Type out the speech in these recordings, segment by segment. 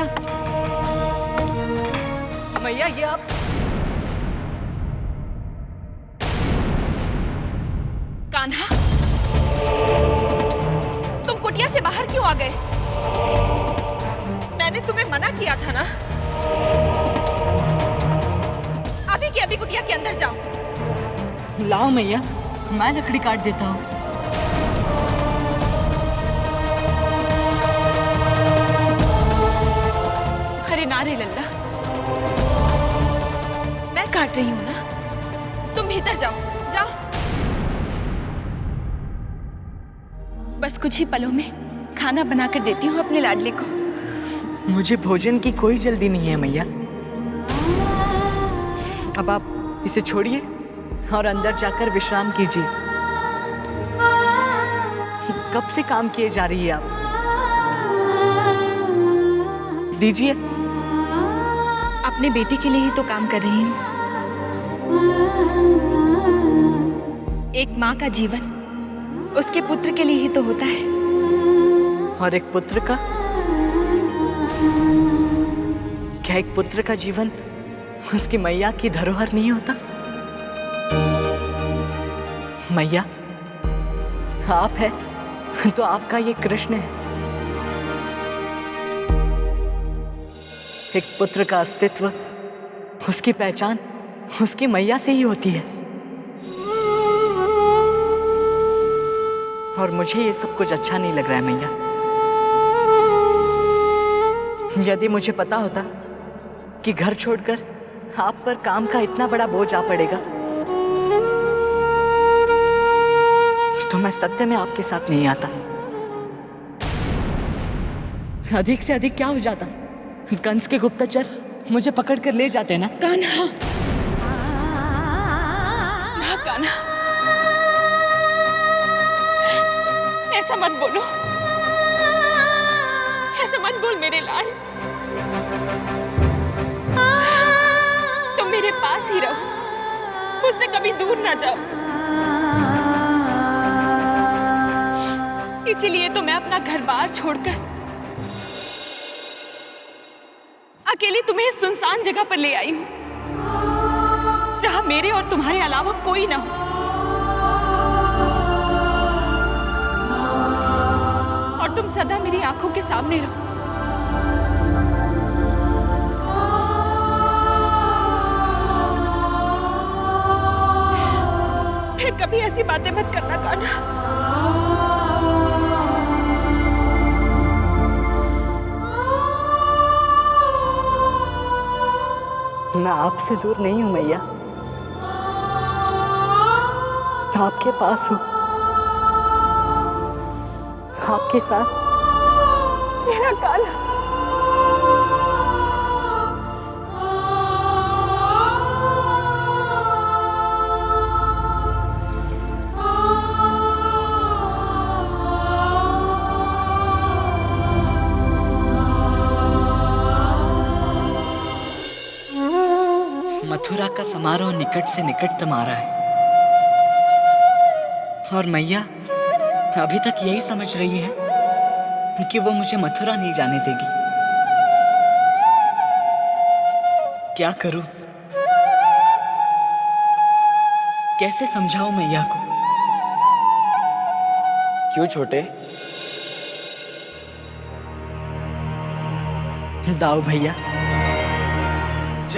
मैया, मैया ये आप। कान्हा, तुम कुटिया से बाहर क्यों आ गए? मैंने तुम्हें मना किया था ना। अभी की अभी कुटिया के अंदर जाओ। लाओ मैया, मैं लकड़ी काट देता हूँ। अरे नारे लल्ला, मैं काट रही हूँ ना, तुम भीतर जाओ, जाओ। बस कुछ ही पलों में खाना बनाकर देती हूँ अपने लाडले को। मुझे भोजन की कोई जल्दी नहीं है मैया। अब आप इसे छोड़िए और अंदर जाकर विश्राम कीजिए। कब से काम किए जा रही है आप? दीजिए। अपने बेटे के लिए ही तो काम कर रही हूँ। एक माँ का जीवन उसके पुत्र के लिए ही तो होता है। और एक पुत्र का? क्या एक पुत्र का जीवन उसकी मैया की धरोहर नहीं होता? मैया, आप है तो आपका ये कृष्ण है। एक पुत्र का अस्तित्व, उसकी पहचान उसकी मैया से ही होती है। और मुझे ये सब कुछ अच्छा नहीं लग रहा है मैया। यदि मुझे पता होता कि घर छोड़कर आप पर काम का इतना बड़ा बोझ आ पड़ेगा, तो मैं सत्य में आपके साथ नहीं आता। अधिक से अधिक क्या हो जाता? कंस के गुप्तचर मुझे पकड़ कर ले जाते ना। कान्हा, ना कान्हा, ऐसा मत बोलो, ऐसा मत बोल मेरे लाल। तुम मेरे पास ही रहो, मुझसे कभी दूर ना जाओ। इसीलिए तो मैं अपना घर बार छोड़कर अकेली तुम्हें इस सुनसान जगह पर ले आई हूं, जहां मेरे और तुम्हारे अलावा कोई ना हो। और तुम सदा मेरी आंखों के सामने रहो। फिर कभी ऐसी बातें मत करना कान्हा। मैं आपसे दूर नहीं हूं मैया, आपके पास हूं, आपके साथ। मेरा कान्हा, मथुरा का समारोह निकट से निकटतम आ रहा है और मैया अभी तक यही समझ रही है कि वो मुझे मथुरा नहीं जाने देगी। क्या करूं? कैसे समझाऊं मैया को? क्यों छोटे? दाऊ भैया,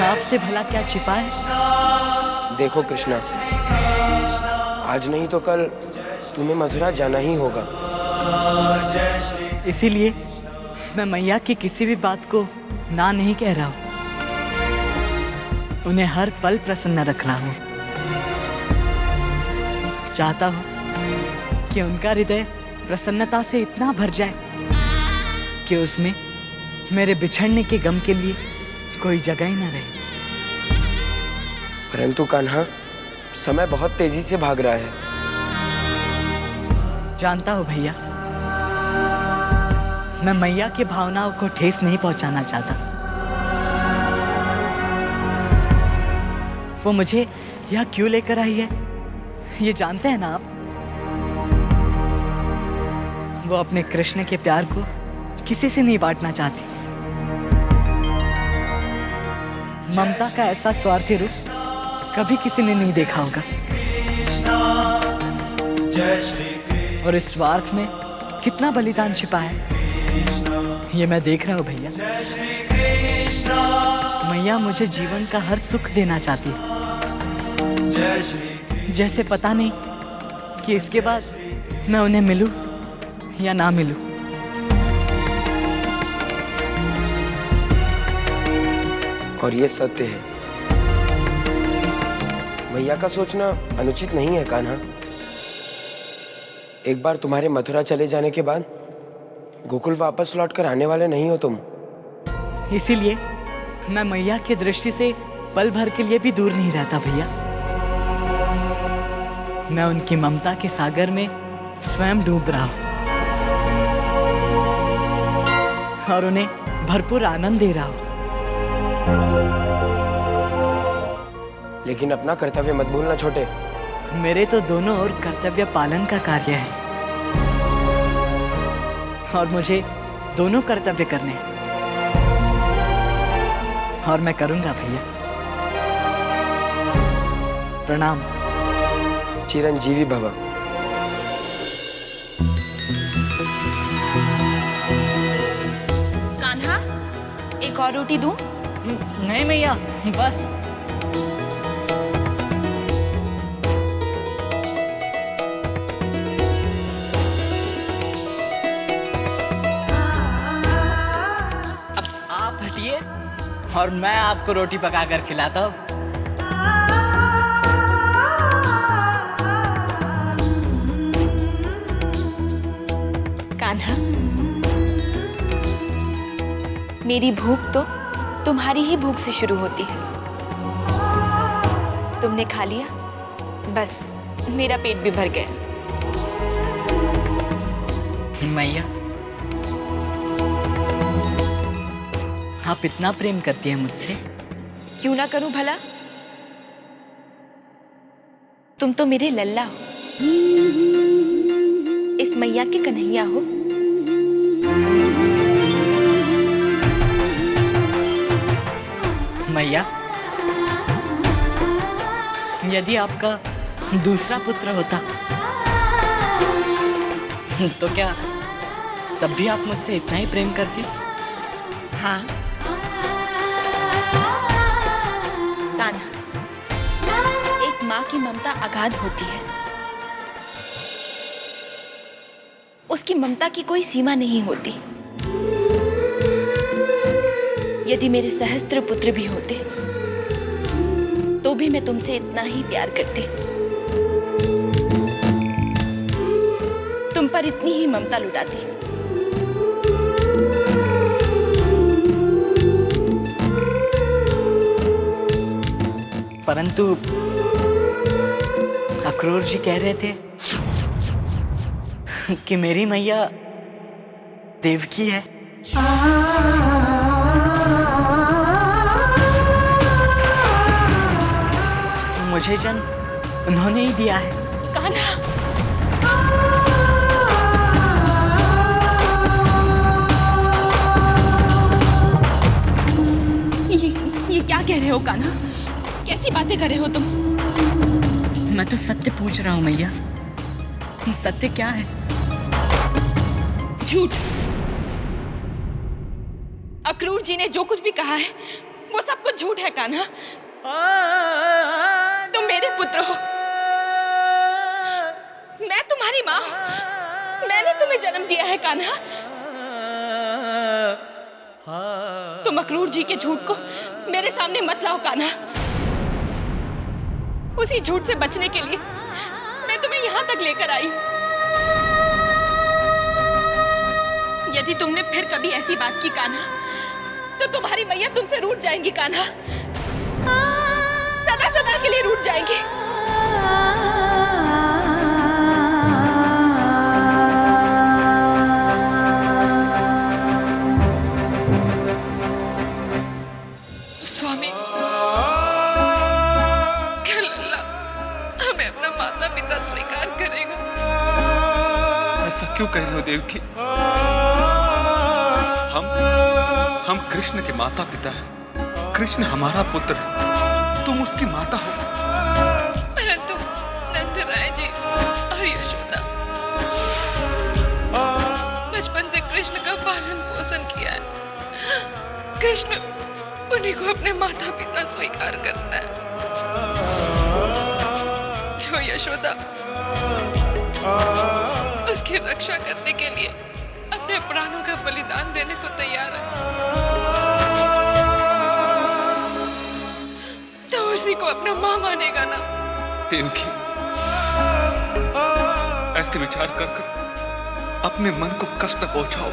आपसे भला क्या छिपा है? देखो कृष्णा, आज नहीं तो कल तुम्हें मथुरा जाना ही होगा। इसीलिए मैं मैया की किसी भी बात को ना नहीं कह रहा हूं। उन्हें हर पल प्रसन्न रख रहा हूं। चाहता हूं कि उनका हृदय प्रसन्नता से इतना भर जाए कि उसमें मेरे बिछड़ने के गम के लिए कोई जगह ही न रहे। परंतु कान्हा, समय बहुत तेजी से भाग रहा है। जानता हूं भैया, मैं मैया की भावनाओं को ठेस नहीं पहुंचाना चाहता। वो मुझे यहाँ क्यों लेकर आई है, ये जानते हैं ना आप? वो अपने कृष्ण के प्यार को किसी से नहीं बांटना चाहती। ममता का ऐसा स्वार्थी रूप कभी किसी ने नहीं देखा होगा। और इस स्वार्थ में कितना बलिदान छिपा है ये मैं देख रहा हूँ भैया। मैया मुझे जीवन का हर सुख देना चाहती है, जैसे पता नहीं कि इसके बाद मैं उन्हें मिलूं या ना मिलूं। और ये सत्य है। मैया का सोचना अनुचित नहीं है कान्हा। एक बार तुम्हारे मथुरा चले जाने के बाद गोकुल वापस लौटकर आने वाले नहीं हो तुम। इसीलिए मैं मैया की दृष्टि से पल भर के लिए भी दूर नहीं रहता भैया। मैं उनकी ममता के सागर में स्वयं डूब रहा हूं और उन्हें भरपूर आनंद दे रहा हूं। लेकिन अपना कर्तव्य मत भूलना छोटे। मेरे तो दोनों ओर कर्तव्य पालन का कार्य है और मुझे दोनों कर्तव्य करने हैं और मैं करूंगा भैया। प्रणाम। चिरंजीवी भव। कान्हा, एक और रोटी दूं? नहीं मैया, बस। अब आप हटिए और मैं आपको रोटी पकाकर खिलाता हूँ। कान्हा, मेरी भूख तो तुम्हारी ही भूख से शुरू होती है। तुमने खा लिया, बस मेरा पेट भी भर गया। मैया, आप इतना प्रेम करती हैं मुझसे? क्यों ना करूं भला? तुम तो मेरे लल्ला हो, इस मैया के कन्हैया हो। मैया, यदि आपका दूसरा पुत्र होता तो क्या तब भी आप मुझसे इतना ही प्रेम करती? हाँ कान्हा, एक माँ की ममता अगाध होती है। उसकी ममता की कोई सीमा नहीं होती। यदि मेरे सहस्त्र पुत्र भी होते तो भी मैं तुमसे इतना ही प्यार करती, तुम पर इतनी ही ममता लुटाती। परंतु अक्रूर जी कह रहे थे कि मेरी मैया देवकी है। मुझे जन्म उन्होंने ही दिया है। कान्हा, ये क्या कह रहे हो कान्हा? कैसी बातें कर रहे हो तुम? मैं तो सत्य पूछ रहा हूँ मैया, सत्य क्या है? झूठ। अक्रूर जी ने जो कुछ भी कहा है वो सब कुछ झूठ है कान्हा। तुम मेरे पुत्र हो, मैं तुम्हारी माँ हूं। मैंने तुम्हें जन्म दिया है कान्हा। तुम अक्रूर जी के झूठ को मेरे सामने मत लाओ कान्हा। उसी झूठ से बचने के लिए मैं तुम्हें यहाँ तक लेकर आई। यदि तुमने फिर कभी ऐसी बात की कान्हा तो तुम्हारी मैया तुमसे रूठ जाएंगी कान्हा, सदा सदा के लिए रूठ जाएंगी। स्वामी, क्या लल्ला हमें अपना माता पिता स्वीकार करेगा? ऐसा क्यों कह रहे हो देवकी? हम कृष्ण के माता पिता हैं। कृष्ण हमारा पुत्र है, तुम उसकी माता हो। परंतु नंदराय जी और यशोदा बचपन से कृष्ण का पालन पोषण किया है। कृष्ण उन्हीं को अपने माता पिता स्वीकार करता है। जो यशोदा उसकी रक्षा करने के लिए अपने प्राणों का बलिदान देने को तैयार है, तो उसी को अपना मां मानेगा ना। देवकी, ऐसे विचार कर अपने मन को कष्ट न पहुंचाओ।